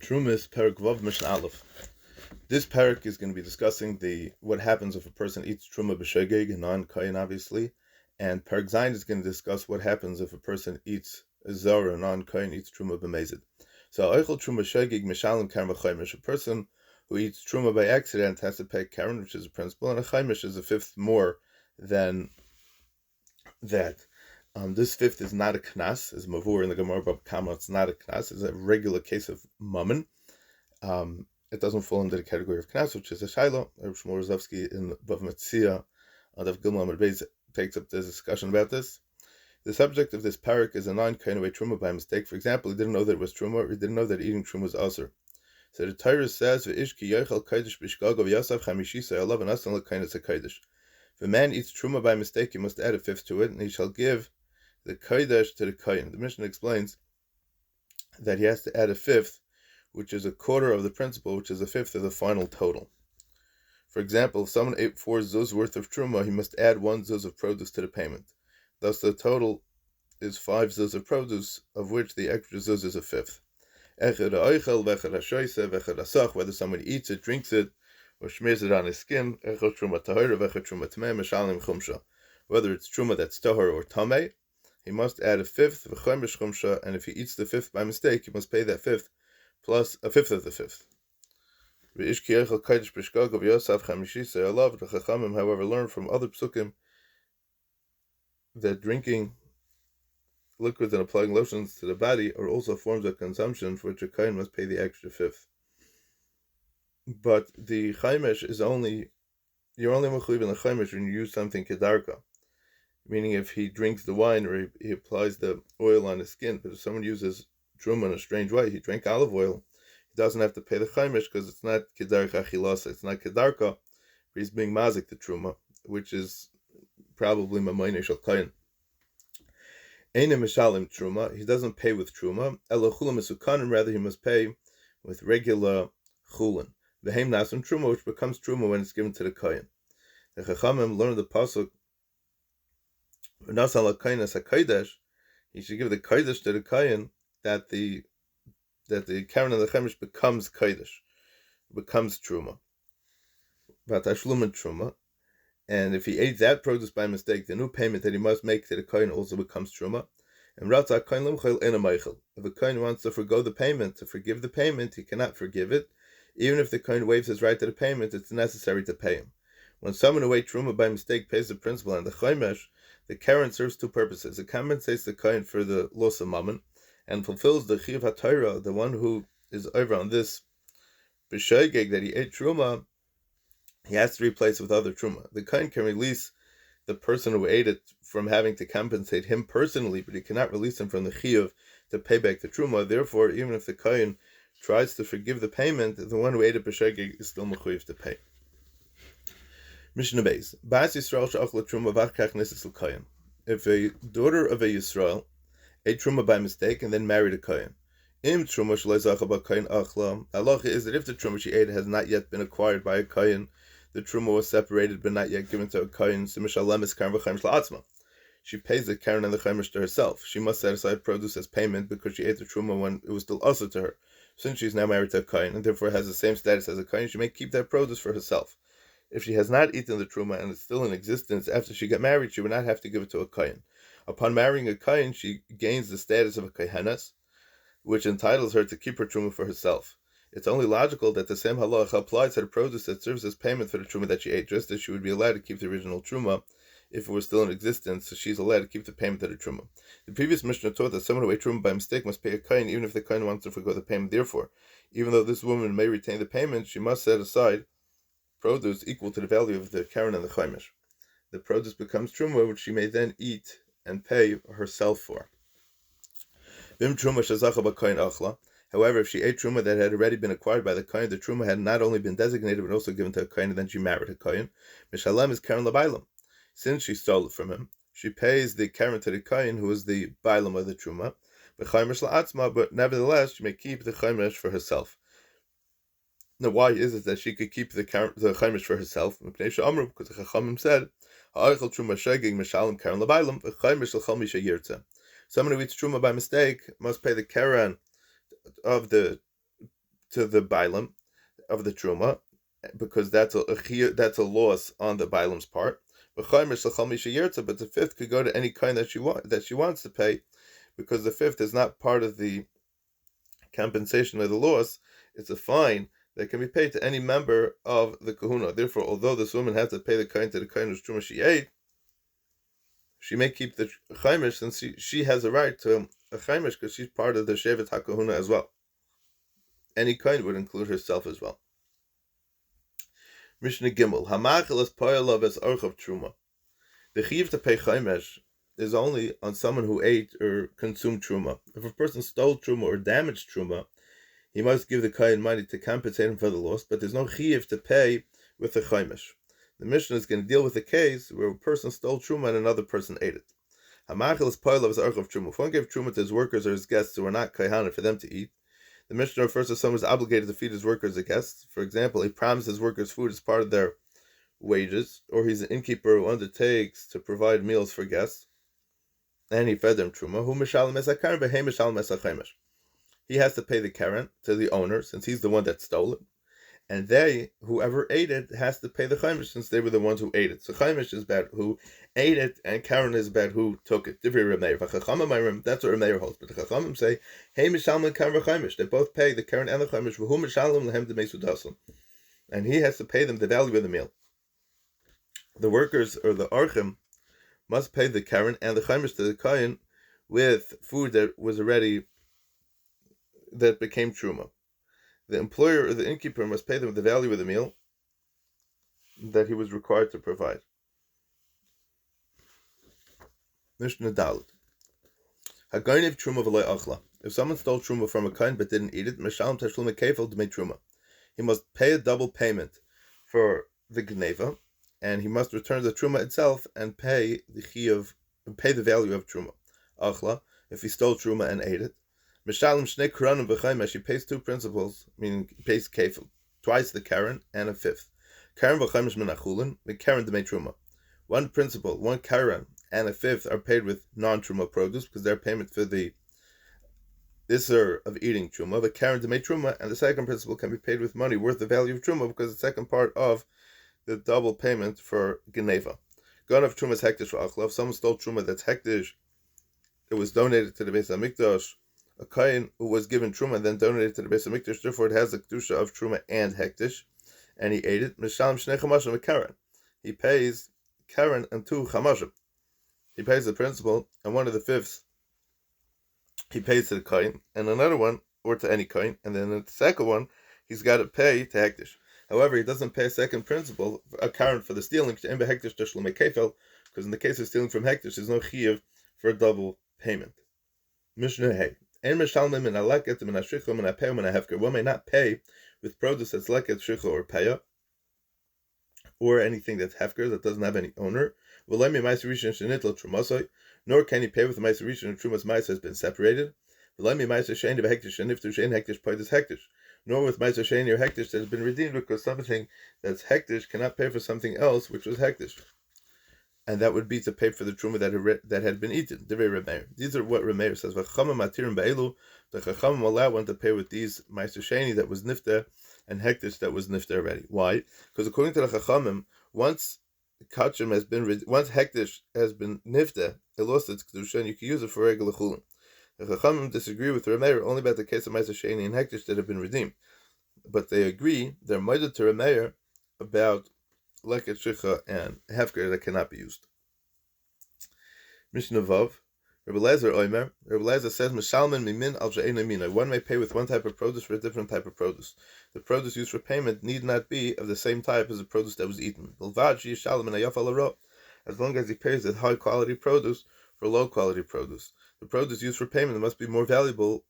Trumas Perek Vav Mishnah Aleph. This parak is going to be discussing what happens if a person eats truma b'shegeg, a non-kayin obviously, and Perek Zayin is going to discuss what happens if a person eats a zara, a non-kayin, eats truma b'mezid. So oichel truma shegeg mishalim karen v'chaimish. A person who eats truma by accident has to pay karen, which is a principle, and a chaimish is a fifth more than that. This fifth is not a knas, as Mavur in the Gemara Bab Kama. It's not a knas; it's a regular case of mammon. It doesn't fall into the category of knas, which is a shaila. Reb Shmuel Rozovsky in Bav Metzia, Adav Gimel Amud Beis takes up this discussion about this. The subject of this parak is a non-kain away truma by mistake. For example, he didn't know that it was truma, or he didn't know that eating truma was asur. So the Torah says, "Ve'ishki yochel kodesh b'shgago v'yasav chamishisa alav v'nasan l'kainas hakodesh." If a man eats truma by mistake, he must add a fifth to it, and he shall give the kodesh to the kain. The Mishnah explains that he has to add a fifth, which is a quarter of the principal, which is a fifth of the final total. For example, if someone ate 4 zuz worth of truma, he must add 1 zuz of produce to the payment. Thus, the total is 5 zuz of produce, of which the extra zuz is a fifth. Whether someone eats it, drinks it, or smears it on his skin, whether it's truma that's tahor or tameh, he must add a fifth, and if he eats the fifth by mistake, he must pay that fifth plus a fifth of the fifth. The Chachamim, however, learn from other psukim that drinking liquids and applying lotions to the body are also forms of consumption for which a kohen must pay the extra fifth. But the chaimesh is you're only mechuyev in the chaimesh when you use something kedarka, meaning if he drinks the wine or he applies the oil on his skin. But if someone uses truma in a strange way, he drank olive oil, he doesn't have to pay the chaimish because it's not kedarka achilasa, it's not kedarka, but he's being mazik the truma, which is probably mamayne shel kain. Eine mishalim truma, he doesn't pay with truma. Elo chulin mesukanim, rather he must pay with regular chulin. The heim nasim truma, which becomes truma when it's given to the kain. The chachamim learn the pasuk v'nasan l'kainas hakodesh. He should give the kodesh to the kain, that the karen and the chemish becomes kodesh, becomes truma. Vatashlumin truma, and if he ate that produce by mistake, the new payment that he must make to the kohen also becomes truma. And ratza kohen limchel ena meichel. If a kohen wants to forgo the payment, to forgive the payment, he cannot forgive it. Even if the kohen waives his right to the payment, it's necessary to pay him. When someone who ate truma by mistake pays the principal and the chaimesh, the karen serves 2 purposes. It compensates the kohen for the loss of mammon, and fulfills the chiv haTorah, the one who is over on this b'shegeg that he ate truma, he has to replace with other truma. The kohen can release the person who ate it from having to compensate him personally, but he cannot release him from the chiv to pay back the truma. Therefore, even if the kohen tries to forgive the payment, the one who ate it b'shegeg is still mechuyev to pay. Mishnah Beis. Bas Yisrael she'achla truma v'achkach nisis l'kohen. If a daughter of a Yisrael ate truma by mistake and then married a kohen, im truma shalei zacha b'kohen achla. Halacha is that if the truma she ate has not yet been acquired by a kohen, the truma was separated but not yet given to a kohen, so mishalem is karen v'chaimish la'atzma. She pays the karen and the chaimish to herself. She must set aside produce as payment because she ate the truma when it was still also to her. Since she is now married to a kohen and therefore has the same status as a kohen, she may keep that produce for herself. If she has not eaten the truma and it's still in existence after she got married, she would not have to give it to a kohen. Upon marrying a kohen, she gains the status of a kohenes, which entitles her to keep her truma for herself. It's only logical that the same halacha applies to the produce that serves as payment for the truma that she ate, just as she would be allowed to keep the original truma if it was still in existence, so she's allowed to keep the payment of the truma. The previous Mishnah taught that someone who ate truma by mistake must pay a kohen even if the kohen wants to forgo the payment. Therefore, even though this woman may retain the payment, she must set aside produce equal to the value of the karen and the chaimish. The produce becomes truma, which she may then eat and pay herself for. However, if she ate truma that had already been acquired by the kohen, the truma had not only been designated but also given to a kohen, and then she married a kohen. Mishalem is karen labailam. Since she stole it from him, she pays the karen to the kohen, who is the bailam of the truma. But nevertheless, she may keep the chaimish for herself. Now, why is it that she could keep the chaimish for herself? Because the Chachamim said, someone who eats truma by mistake must pay the karen of the to the bailam of the truma, because that's a loss on the bailam's part. But the fifth could go to any kind that she wants to pay, because the fifth is not part of the compensation of the loss. It's a fine that can be paid to any member of the kahuna. Therefore, although this woman has to pay the kain to the kain whose truma she ate, she may keep the chaimish, since she has a right to a chaimish, because she's part of the shevet hakahuna as well. Any kain would include herself as well. Mishnah Gimel, Hamachel is poyalav as orchav truma. The chiv to pay chaimish is only on someone who ate or consumed truma. If a person stole truma or damaged truma, he must give the kain money to compensate him for the loss, but there's no chiv to pay with the chaimish. The Mishnah is going to deal with a case where a person stole truma and another person ate it. Hamachel is poyalav as orchav truma. If one gave truma to his workers or his guests who are not kaihanan for them to eat, the Mishnah refers to someone who is obligated to feed his workers or guests. For example, he promised his workers food as part of their wages, or he's an innkeeper who undertakes to provide meals for guests, and he fed them truma. He has to pay the karen to the owner, since he's the one that stole it, and whoever ate it, has to pay the chaimish, since they were the ones who ate it. So chaimish is bad who ate it, and karen is bad who took it. That's what Rameir holds. But the chachamim say, hey mishalman karen chaimish. They both pay the karen and the chaimish. And he has to pay them the value of the meal. The workers, or the archim, must pay the karen and the chaimish to the kain with food that became truma. The employer or the innkeeper must pay them the value of the meal that he was required to provide. Mishnah Dalet. Hagaynev truma v'loy achla. If someone stole truma from a kain but didn't eat it, Meshalem tashlum kefil d'mei truma. He must pay a double payment for the gneva, and he must return the truma itself and pay the value of truma. Achla, if he stole truma and ate it, Mishalem shnei karanim v'chaimesh, he pays two principles, meaning he pays kefil, twice the karen and a fifth. Karen v'chaimesh min achulin, the karen d'mei truma. One principle, one karen and a fifth are paid with non-truma produce, because they're payment for the isser of eating truma. The karen d'mei truma, and the second principle can be paid with money worth the value of truma, because it's the second part of the double payment for geneva. Ganav truma is hektish v'achla. If someone stole truma that's hektish, it was donated to the Beis HaMikdash. A kain who was given truma and then donated to the Beis HaMikdash, therefore it has the kedusha of truma and hektish, and he ate it. Mishalem shnei chamashim v'karen. He pays karen and two chamashim. He pays the principal, and one of the fifths he pays to the kain, and another one, or to any kain, and then the second one he's got to pay to hektish. However, he doesn't pay a second principal, a karen, for the stealing, because in the case of stealing from hektish, there's no chiyuv for a double payment. Mishnah Hey. One may not pay with produce that's leket, shricha, or paya, or anything that's hefker, that doesn't have any owner. Nor can he pay with the ma'aser rishon and trumas ma'aser has been separated. Nor with ma'aser sheni or hektish that has been redeemed, because something that's hektish cannot pay for something else which was hektish, and that would be to pay for the truma that had been eaten. These are what Rameir says. The Chachamim allow one to pay with these ma'aser sheni that was nifta and hektish that was nifta already. Why? Because according to the Chachamim, once hektish has been nifta, it lost its kedusha, and you can use it for regular chulin. The Chachamim disagree with Rameir only about the case of ma'aser sheni and hektish that have been redeemed, but they agree, they're moided to Rameir about leket, shricha, and hefker that cannot be used. Mishnah Vav. Rabbi Eliezer says, Mishalman mimin al she'eina mina. One may pay with one type of produce for a different type of produce. The produce used for payment need not be of the same type as the produce that was eaten. As long as he pays with high quality produce for low quality produce. The produce used for payment must be more valuable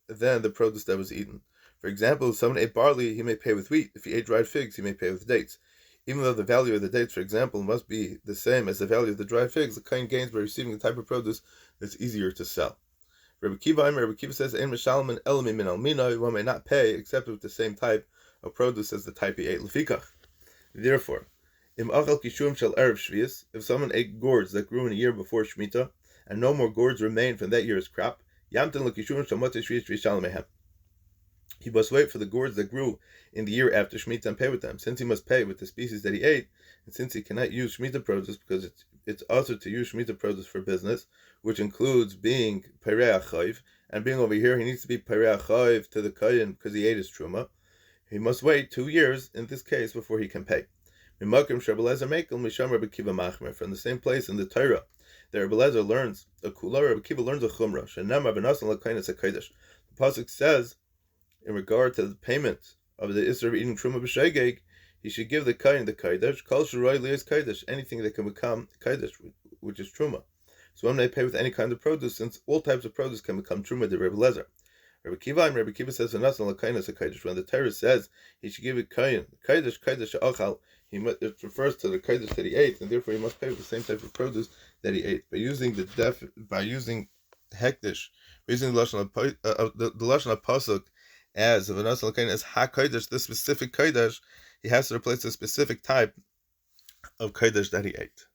than the produce that was eaten. For example, if someone ate barley, he may pay with wheat. If he ate dried figs, he may pay with dates. Even though the value of the dates, for example, must be the same as the value of the dried figs, the kain gains by receiving the type of produce that's easier to sell. Rabbi Kiva says, "Ein mishalman elami min almina." One may not pay except with the same type of produce as the type he ate. Lefikach. Therefore, im achal kishum shel erev shvius. If someone ate gourds that grew in a year before Shemitah, and no more gourds remain from that year's crop, yamten lekishum shel motzei shvius v'yishalem mehem. he must wait for the gourds that grew in the year after Shemitah and pay with them. Since he must pay with the species that he ate, and since he cannot use Shemitah produce because it's also to use Shemitah produce for business, which includes being Perei Achayiv, and being over here, he needs to be Perei Achayiv to the Kohen because he ate his Truma. He must wait 2 years in this case before he can pay. From the same place in the Torah, that Rebbe Lezer learns a Kula, Rebbe Kiva learns a Chumrah. The pasuk says, in regard to the payment of the Isser of eating Truma b'Shegeg, he should give the Kohen the Kodesh, Kol Shuroi Li'is Kodesh, anything that can become Kodesh, which is Truma. So when they pay with any kind of produce, since all types of produce can become Truma, the Rebbe Lezer. Rebbe Kiva says, when the Torah says he should give it Kohen, Kodesh Achal, it refers to the Kodesh that he ate, and therefore he must pay with the same type of produce that he ate. By using hektish, using the lashon of pasuk as ha-kodesh, this specific kodesh, he has to replace a specific type of kodesh that he ate.